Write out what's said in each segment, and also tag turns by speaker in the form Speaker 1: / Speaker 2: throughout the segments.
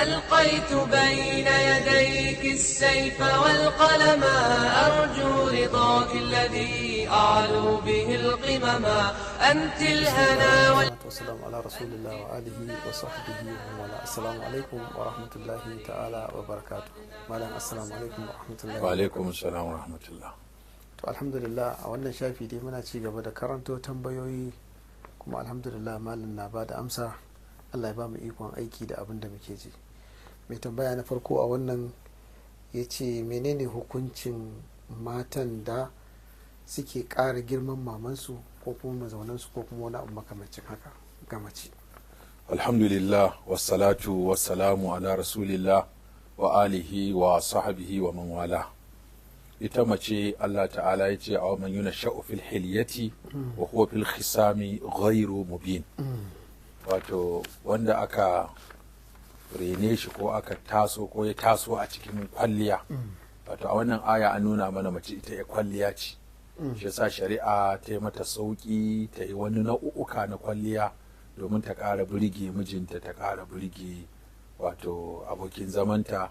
Speaker 1: ألقيت بين يديك السيف والقلم أرجو رضاك الذي أعلو به القمم أنت الهنا
Speaker 2: والسلام على رسول الله وآله وصحبه ومن السلام عليكم ورحمة الله تعالى وبركاته. مالا السلام عليكم ورحمة الله
Speaker 3: وعليكم السلام ورحمة الله.
Speaker 2: To alhamdulillah a wannan shafi dai muna ci gaba da karanto tambayoyi kuma alhamdulillah malam na ba da amsa. Allah ya ba mu ikon aiki da abin da muke ji. Mai tambaya na farko a wannan ya ce menene hukuncin matan da suke ƙara girman mamansu ko kuma mazaunansu ko kuma wani abu makamancin haka ga mace.
Speaker 3: Alhamdulillah wassalatu wassalamu ala rasulillah wa alihi wa sahbihi wa man wala. Ita mace Allah ta'ala ya ce a man yunasha'u fil hilyati wa huwa fil khisami ghairu mubin. Wato wanda aka rene shi ko aka taso ko ya taso a cikin kwalliya. Wato a wannan aya an nuna mana mace ita ya kwalliya ce. Shi yasa shari'a ta yi mata sauki ta yi wani nau'uka na kwalliya domin ta ƙara burge mijinta, ta ƙara burge wato abokin zamanta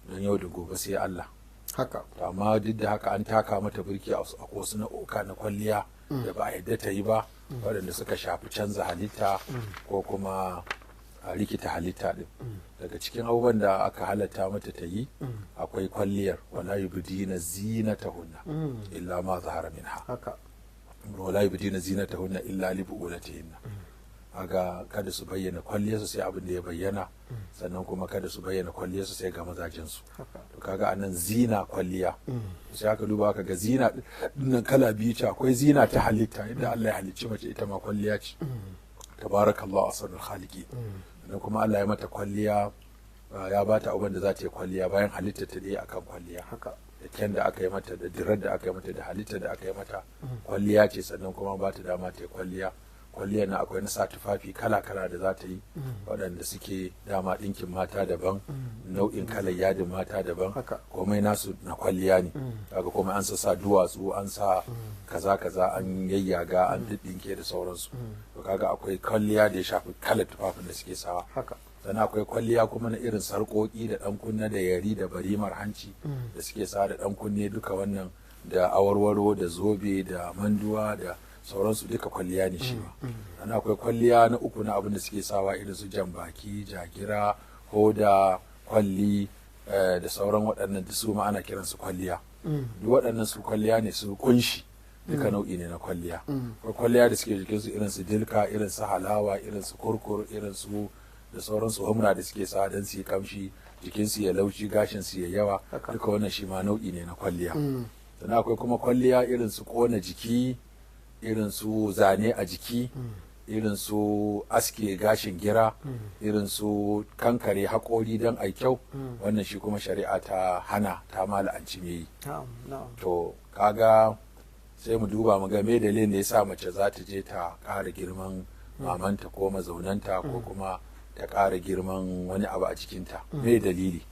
Speaker 3: don yau da gobe sai Allah.
Speaker 2: Haka.
Speaker 3: Amma duk da haka an taka mata burki a wasu nau'uka na kwalliya da ba a yadda ta yi ba waɗanda suka shafi canza halitta ko kuma a rikita halitta din. Daga cikin abubuwan da aka halatta mata ta yi akwai kwalliyar wala yubdina zinatahunna illa ma zahara minha.
Speaker 2: Haka.
Speaker 3: Wala yubdina zinatahunna illa li bu'ulatihinna. Aga kada su bayyana kwalliyarsu sai abin da ya bayyana, sannan kuma kada su bayyana kwalliyarsu sai ga mazajensu. To kaga anan zina kwalliya sai aka duba aka ga zina dinnan kala biyu ce, akwai zina ta halitta inda Allah ya halicci mace ita ma kwalliya ce, tabarakallahu ahsanul khaliqin. Sannan kuma Allah ya mata kwalliya, ya bata abin da za ta yi kwalliya bayan halitta ta dai akan kwalliya.
Speaker 2: Haka.
Speaker 3: Da kyan da aka yi mata, da dirar da aka yi mata, da halitta da aka yi mata kwalliya ce, sannan kuma ba ta dama ta yi kwalliya. Kwalliyar na akwai na sa tufafi kala-kala da za ta yi waɗanda suke dama ɗinkin mata daban, nau'in kalar yadin mata daban, komai nasu na kwalliya ne. Kaga komai an sa duwatsu, an sa kaza-kaza, an yayyaga, an ɗinke da sauransu. To kaga akwai kwalliya da ya shafi kalar tufafin da suke sawa. Sannan akwai kwalliya kuma na irin sarƙoƙi da ɗan kunne da yari da barimar hanci da suke sa da ɗan kunne, duka wannan da awarwaro da zobe da manduwa da sauransu duka kwalliya ne shi ma. Sannan akwai kwalliya na uku na abin da suke sawa irin su jan baki, jagira, hoda, kwalli da sauran waɗannan da su ma ana kiransu kwalliya. Duk waɗannan su kwalliya ne, su kunshi duka nau'i ne na kwalliya. Akwai kwalliya da suke jikinsu irin su dilka, irin su halawa, irin su kurkur, irin su da sauransu humra da suke sa don su yi kamshi, jikinsu ya laushi, gashinsu ya yawa, duka wannan shi ma nau'i ne na kwalliya. Sannan akwai kuma kwalliya irin su ƙona jiki, irin su zane a jiki, irin su aske gashin gira, irin su kankare haƙori don ai kyau. Wannan shi kuma shari'a ta hana, ta ma la'anci me yi. To kaga sai mu duba mu ga me dalilin da yasa mace za ta je ta ƙara girman mamanta ko mazaunanta ko kuma ta ƙara girman wani abu a jikinta. Me dalili?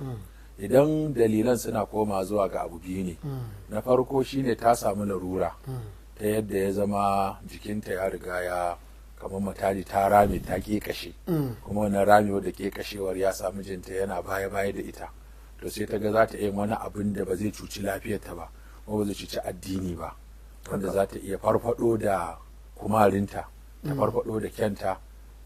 Speaker 3: Idan dalilan suna koma zuwa ga abu biyu ne. Na farko shine ta samu larura ta yadda ya zama jikinta ya riga ya kamar matali ta rame, ta ƙeƙashe, kuma wannan ramewa da ƙeƙashewar ya sa mijinta yana baya-baya da ita. To sai ta ga za ta iya wani abin da ba zai cuci lafiyarta ba kuma ba zai cuci addini ba, wanda za ta iya farfado da kumarinta, ta farfado da kyanta,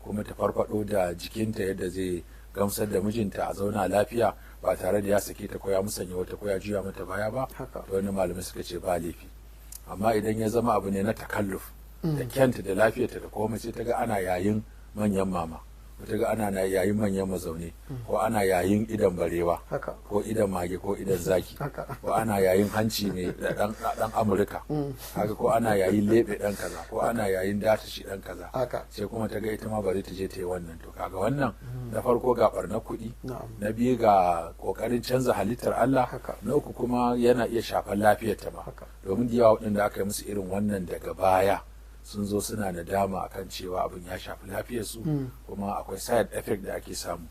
Speaker 3: kuma ta farfado da jikinta yadda zai gamsar da mijinta a zauna lafiya ba tare da ya sake ta ko ya musanya wata ko ya juya mata baya ba. To wani malamai suka ce ba laifi. Amma idan ya zama abu ne na takalluf da kyanta da lafiyarta da komai, sai ta ga ana yayin manyan mama, ko ta ga ana yayin manyan mazaune, ko ana yayin idan barewa, ko idan mage, ko idan zaki, ko ana yayin hanci mai dan Amurka, haka ko ana yayin lebe dan kaza, ko ana yayin datashi dan kaza, sai kuma ta ga ita ma bari ta je ta yi wannan. To kaga wannan na farko ga barnar kuɗi, na biyu ga kokarin canza halittar Allah, na uku kuma yana iya shafar lafiyarta ma, domin da yawa waɗanda aka yi musu irin wannan daga baya sun zo suna nadama akan cewa abin ya shafi lafiyarsu, kuma akwai side effect da ake samu.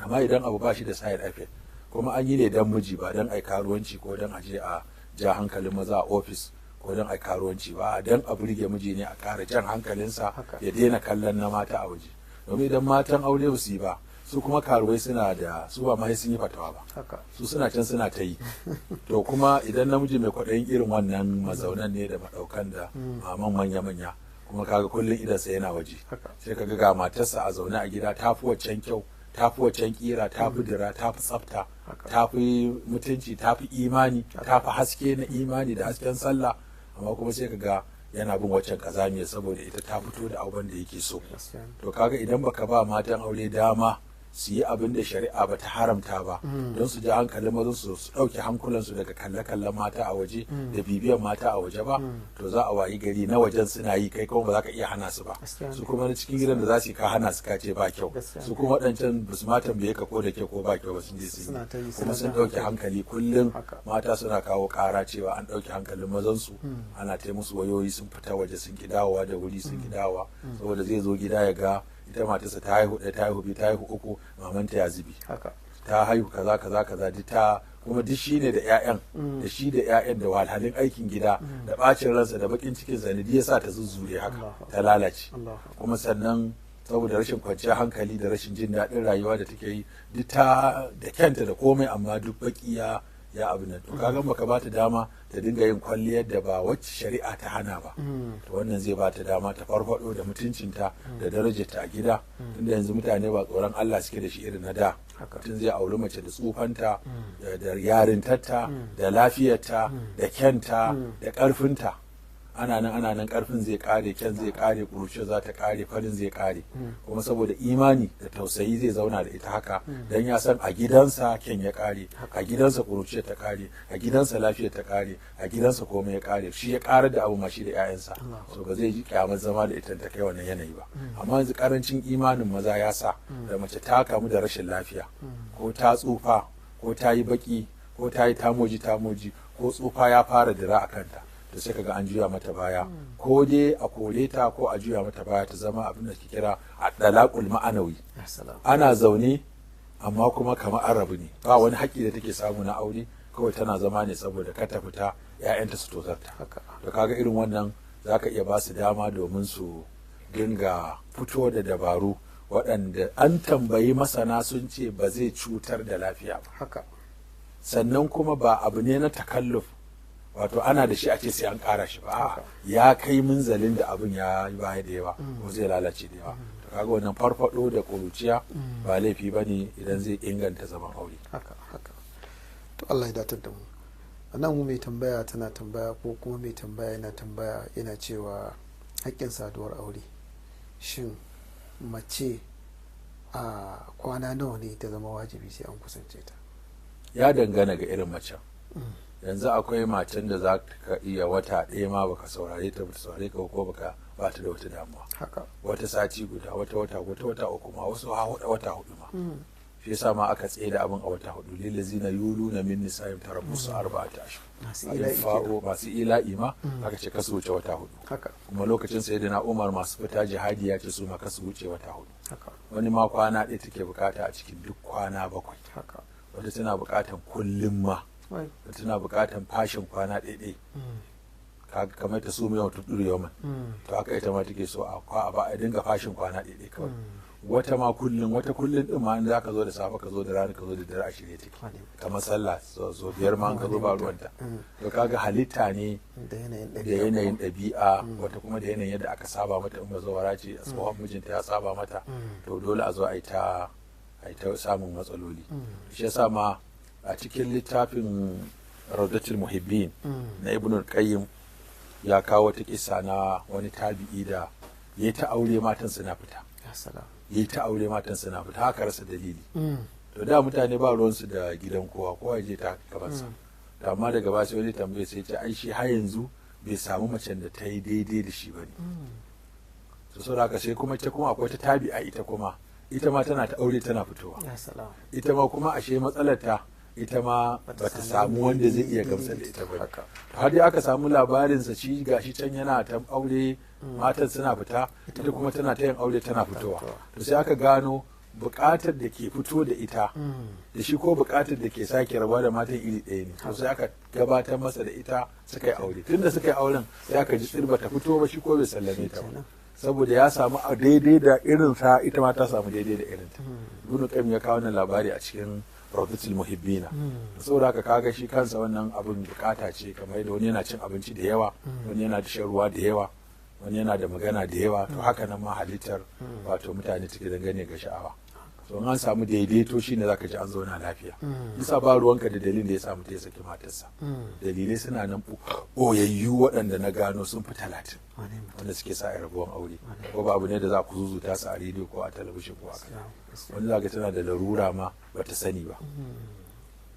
Speaker 3: Amma idan abu ba shi da side effect, kuma an yi ne don miji ba don ai karuwanci ko don aje a ja hankalin maza a ofis ko don ai karuwanci ba, don a burge miji ne a ƙara jan hankalinsa ya daina kallon na mata a waje. Domin idan matan aure ba su yi ba, su kuma karuwai suna da su ba ma sun yi fatawa ba
Speaker 2: haka
Speaker 3: su suna can suna ta yi to kuma idan namiji mai kwaɗayin irin wannan mazaunan ne da maɗaukan da maman manya-manya kuma kaga kullum idansa yana waje
Speaker 2: haka
Speaker 3: sai kaga ga matarsa a zaune a gida ta fi waccan kyau ta fi waccan kira ta fi dira ta fi tsafta
Speaker 2: haka
Speaker 3: ta fi mutunci ta fi imani ta fi haske na imani da hasken sallah amma kuma sai kaga yana bin waccan kazamiya saboda ita ta fito da abin da yake so
Speaker 2: gaskiya ne.
Speaker 3: to kaga idan baka ba matan aure dama su yi abin da shari'a ba ta haramta ba don su ji hankalin mazan su ɗauke hankulansu daga kalle-kallen mata a waje da bibiyan mata a waje ba to za a wayi gari na wajen suna yi kai kuma ba za ka iya hana su ba
Speaker 2: Gaskiya ne.
Speaker 3: su kuma na cikin gidan da za su yi ka hana su ka ce ba kyau
Speaker 2: Gaskiya ne.
Speaker 3: su kuma waɗancan ba su ma tambaye ka ko da kyau ko ba kyau ba sun je sun
Speaker 2: Suna ta yi,
Speaker 3: yi
Speaker 2: suna
Speaker 3: kuma sun
Speaker 2: jan
Speaker 3: ɗauke hankali kullum
Speaker 2: Haka.
Speaker 3: mata suna kawo ƙara cewa an ɗauke hankalin mazan su ana ta musu wayoyi sun fita waje sun ki dawowa da wuri sun ki dawowa saboda zai zo gida ya ga ita matarsa ta haihu ɗaya ta haihu biyu ta haihu uku mamanta ya zubi
Speaker 2: haka
Speaker 3: ta haihu kaza kaza kaza duk ta kuma duk shi ne da 'ya'yan da shi da 'ya'yan da wahalhalun aikin gida da bacin ransa da bakin cikin sa ne ya sa ta zuzzure haka
Speaker 2: Allahu
Speaker 3: ta lalace
Speaker 2: Allah
Speaker 3: kuma sannan saboda rashin kwanciyar hankali da rashin jin daɗin rayuwa da take yi duk ta da kyanta da komai amma duk baki ya abin nan to kaga baka bata dama ta dinga yin kwalliyar da ba wacce shari'a ta hana ba to wannan zai bata dama ta farfado da mutuncinta da darajarta a gida tunda yanzu mutane ba tsoron Allah suke da shi irin na da
Speaker 2: haka
Speaker 3: mutum zai auri mace da tsufanta da yarintarta da lafiyarta da kyanta da ƙarfinta ana nan karfin zai kare kyan zai kare kuruce za ta kare farin zai kare kuma saboda imani da tausayi zai zauna da ita haka dan ya san a gidansa kyan ya kare a gidansa kuruce ta kare a gidansa lafiya ta kare a gidansa komai ya kare shi ya karar da abu mashi da 'ya'yansa so ba zai ji kyamar zama da ita ta kai wannan yanayi ba amma yanzu karancin imanin maza ya sa da mace ta kamu da rashin lafiya ko ta tsufa ko ta yi baki ko ta yi tamoji ko tsufa ya fara dira a kanta da sai kaga an juya mata baya ko dai a kore ta ko a juya mata baya ta zama abin da ke kira a dalakul ma'anawi
Speaker 2: ya salam
Speaker 3: ana zaune amma kuma kamar an rabu ne ba wani haƙƙi da take samu na aure kawai tana zama ne saboda ka ta fita 'ya'yanta su tozarta
Speaker 2: haka
Speaker 3: to kaga irin wannan zaka iya ba su dama domin su dinga fito da dabaru waɗanda an tambayi masana sun ce ba zai cutar da lafiya ba
Speaker 2: haka
Speaker 3: sannan kuma ba abu ne na takalluf wato ana da shi a ce sai an ƙara shi ba a'a, ya kai munzalin da abin ya yi baya da yawa ko zai lalace da yawa to kaga wannan farfado da ƙuruciya ba laifi bane idan zai inganta zaman aure
Speaker 2: haka haka to Allah ya datar da mu a nan mu mai tambaya tana tambaya ko kuma mai tambaya yana tambaya yana cewa haƙƙin saduwar aure shin mace a kwana nawa ne ta zama wajibi sai an kusance ta
Speaker 3: ya dangana ga irin macen yanzu akwai macen da za ka iya wata ɗaya ma baka saurare ta bata saurare ka ko baka ba ta da wata damuwa
Speaker 2: haka
Speaker 3: wata sati guda wata uku ma wasu wata hudu ma shi yasa ma aka tsaye da abin a wata hudu lillazina yuluna min nisa'im tarabbusu arba'ata ashhur
Speaker 2: masu ila'i kenan.
Speaker 3: masu ila'i ma aka ce kasu wuce wata hudu
Speaker 2: haka
Speaker 3: kuma lokacin sayyidina Umar masu fita jihadi ya ce su ma kasu wuce wata hudu
Speaker 2: haka
Speaker 3: wani ma kwana ɗaya take bukata a cikin duk kwana bakwai
Speaker 2: haka
Speaker 3: wata tana bukatan kullum ma
Speaker 2: wai
Speaker 3: wata tana bukatan fashin kwana ɗaiɗai kaga kamar ta su yawan tuɗuru yawan to haka ita ma take so a ba a dinga fashin kwana ɗaiɗai kawai wata ma kullum wata kullum din ma in za ka zo da safe ka zo da rana ka zo da dare a shirye take kamar sallah so biyar ma an ka zo ba ruwanta to kaga halitta ne
Speaker 2: da yanayin
Speaker 3: da
Speaker 2: ɗabi'a
Speaker 3: yanayin ɗabi'a wata kuma da yanayin yadda aka saba mata in bazawara ce a tsohon mijinta ya saba mata to dole a zo a yi ta samun matsaloli shi yasa ma a cikin littafin Rawdatul Muhibbin na Ibn Qayyim ya kawo wata kissa na wani tabi'i da ya ta aure matan suna fita
Speaker 2: ya salam
Speaker 3: yi ta aure matan suna fita haka rasa dalili to da mutane ba ruwansu da gidan kowa je ta gabansa to amma daga ba sai wani tambaye sai ce ai shi har yanzu bai samu macen da ta yi daidai da shi bane to saboda haka sai kuma ita kuma akwai ta tabi'a ita ma tana ta aure tana fitowa
Speaker 2: ya salam
Speaker 3: ita ma kuma ashe matsalar ta ita ma bata samu wanda zai iya gamsar da ita ba
Speaker 2: haka
Speaker 3: har dai aka samu labarinsa shi gashi can yana ta aure matan suna fita ita kuma tana ta yin aure tana fitowa to sai aka gano buƙatar da ke fito da ita da shi ko buƙatar da ke sake rabuwa da matan iri ɗaya ne to sai aka gabatar masa da ita suka yi aure tunda suka yi auren sai aka ji tsirba ta fito ba shi ko bai sallame ta ba saboda ya samu a daidai da irinsa, ita ma ta samu daidai da irinta. Ibn Qayyim ya kawo wannan labari a cikin Rawdatul Muhibbina. Saboda haka kaga shi kansa wannan abin bukata ce, kamar yadda wani yana cin abinci da yawa, wani yana da shan ruwa da yawa, wani yana da magana da yawa, to haka nan ma halittar wato mutane take dangane ga sha'awa. So an samu daidaito shine zaka ji an zauna lafiya. Bisa ba ruwanka da dalilin da ya samu ta ya saki matarsa. Dalilai suna nan boyayyu waɗanda na gano sun fi 30 wanda suke sa a rabuwan aure. Ko ba abu ne da za ku zuzuta su a rediyo ko a talabijin ko a kai. Wani zaka tana da larura ma bata sani ba.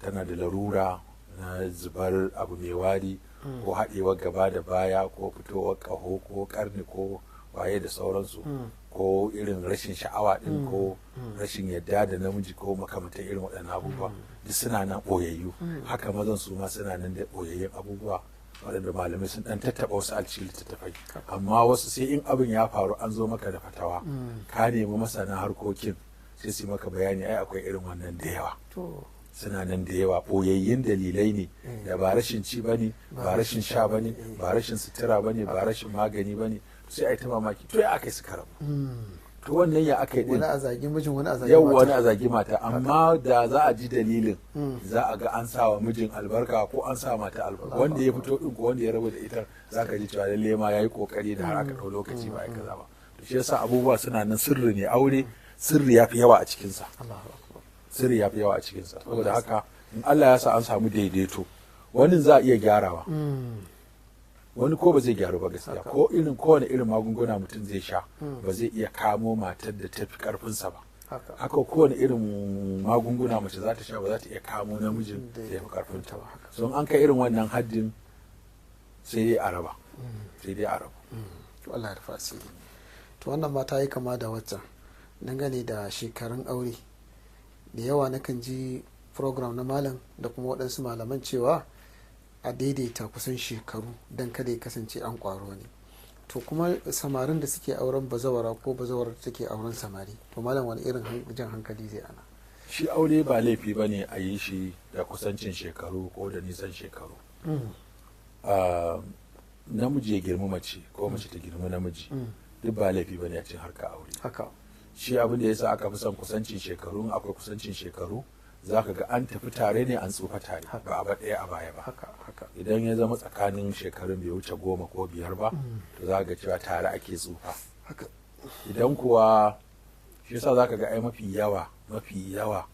Speaker 3: Tana da larura na zubar abu mai wari ko haɗewar gaba da baya ko fitowar ƙaho ko ƙarni ko waye da sauransu, ko irin rashin sha'awa din ko rashin yadda da namiji ko makamantan irin waɗannan abubuwa duk suna nan ɓoyayyu. Haka mazan su ma suna nan da ɓoyayyun abubuwa waɗanda malamai sun ɗan tattaɓa wasu alci littattafai, amma wasu sai in abin ya faru an zo maka da fatawa ka nemi masana harkokin sai su maka bayani ai akwai irin wannan da yawa. Suna nan da yawa, ɓoyayyun dalilai ne da ba rashin ci bane, ba rashin sha bane, ba rashin sutura bane, ba rashin magani bane. Sai a yi ta mamaki to ya aka yi suka rabu, to wannan ya aka yi din,
Speaker 2: wani a zagi mijin, wani a zagi
Speaker 3: yau
Speaker 2: mata.
Speaker 3: wani a zagi mata, amma da za a ji dalilin za a ga an sa wa mijin albarka ko an sa mata albarka, wanda ya fito din ko wanda ya rabu da ita za ka ji cewa lalle ma yayi kokari da har aka ɗau lokaci ba ai kaza ba. To shi yasa abubuwa suna nan, sirri ne aure, sirri yafi yawa a cikin sa, sirri yafi yawa a cikin sa. Saboda haka in Allah ya sa an samu daidaito, wani za a iya gyarawa, wani ko ba zai gyaru ba gaskiya, ko irin kowane irin magunguna mutum zai sha ba zai iya kamo matar da ta fi karfinsa ba. Haka kowane irin magunguna mace za ta sha ba za ta iya kamo namijin da ya fi karfinta ba. So an kai irin wannan haddin sai dai a raba, sai dai a raba.
Speaker 2: To Allah ya rufa asiri. To wannan ma ta yi kama da waccan dangane da shekarun aure. Da yawa nakan ji program na malam da kuma waɗansu malaman cewa a daidaita kusan shekaru don kada ya kasance an kwaro ne. To kuma samarin da suke auren bazawara ko bazawarar da take auren samari, to malam wani irin jan hankali zai ana?
Speaker 3: Shi aure ba laifi ba ne a yi shi da kusancin shekaru ko da nisan shekaru. Namiji ya girma mace ko mace ta girma namiji duk ba laifi ba ne a cikin harka aure.
Speaker 2: Haka.
Speaker 3: Shi abin da ya sa aka fi son kusancin shekaru, akwai kusancin shekaru za ka ga an tafi tare ne an tsufa tare, ba a ɗaya a baya ba. Idan ya zama tsakanin shekarun bai wuce 10 ko 5 ba, to za ga cewa tare ake tsufa. Idan kuwa shi yasa za ka ga ai mafi yawa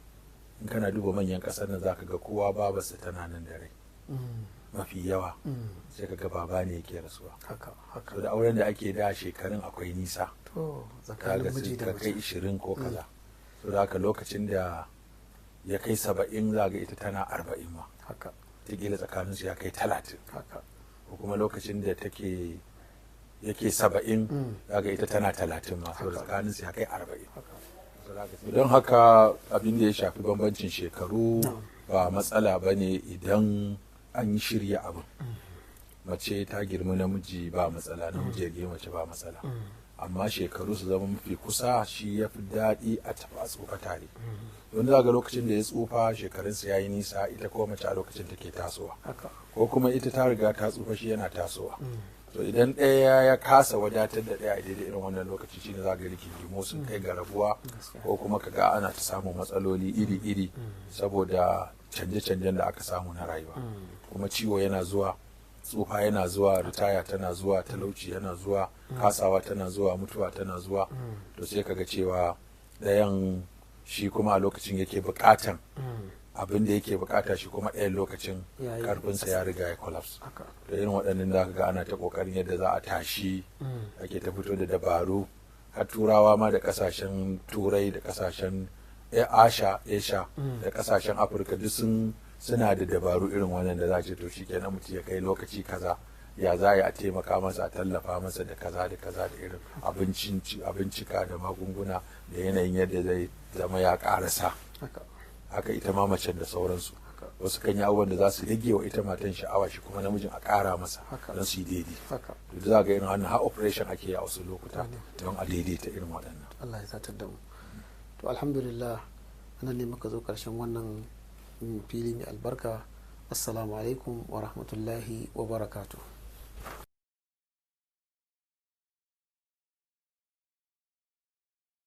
Speaker 3: in kana duba manyan ƙasar nan za ka ga kowa babarsa tana nan da rai. Mafi yawa sai ka ga baba ne yake rasuwa. To da auren da ake da shekarun akwai nisa,
Speaker 2: tsakanin miji da
Speaker 3: mace kai 20 ko kaza. To da haka lokacin da ya kai 70 za ga ita tana 40 ma, ta kila tsakanin su ya kai 30, ko kuma lokacin da yake 70 za ga ita tana 30 ma, saboda tsakanin su ya kai 40. Don haka abin da ya shafi bambancin shekaru ba matsala ba ne idan an yi shirya abin. Mace ta girma namiji ba matsala, namiji ya girma mace ba matsala, amma shekaru su zama mafi kusa shi ya fi daɗi a tafi a tsufa tare. Wanda za ga lokacin da ya tsufa shekarunsa ya yi nisa, ita kuma mace a lokacin take tasowa, ko kuma ita ta riga ta tsufa shi yana tasowa. To idan ɗaya ya kasa wadatar da ɗaya a daidai irin wannan lokaci shine za ga rigingimu sun kai ga rabuwa, ko kuma ka ga ana ta samun matsaloli iri-iri saboda canje-canjen da aka samu na rayuwa. Kuma ciwo yana zuwa, tsufa yana zuwa, ritaya tana zuwa, talauci yana zuwa, kasawa tana zuwa, mutuwa tana zuwa. To sai kaga cewa ɗayan shi kuma a lokacin yake buƙatan abin da yake bukata, shi kuma ɗayan lokacin karfinsa ya riga ya collapse. Da irin waɗannan za ka ga ana ta ƙoƙarin yadda za a tashi, ake ta fito da dabaru. Har turawa ma da ƙasashen turai da ƙasashen Asia da ƙasashen Afirka duk suna da dabaru irin wannan da za ce to shi kenan mutum ya kai lokaci kaza ya za a taimaka masa, a tallafa masa da kaza da kaza da irin abincika da magunguna da yanayin yadda zai zama ya ƙarasa. Haka ita ma macen da sauransu. Wasu kan yi abubuwan da za su rage wa ita matan sha'awa, shi kuma namijin a ƙara masa don su yi daidai. Da za ga irin wannan har operation ake yi a wasu lokuta don a daidaita irin waɗannan.
Speaker 2: Allah ya satar da mu. To alhamdulillah anan ne muka zo ƙarshen wannan fili mai albarka. Assalamu alaikum wa rahmatullahi wa barakatuh.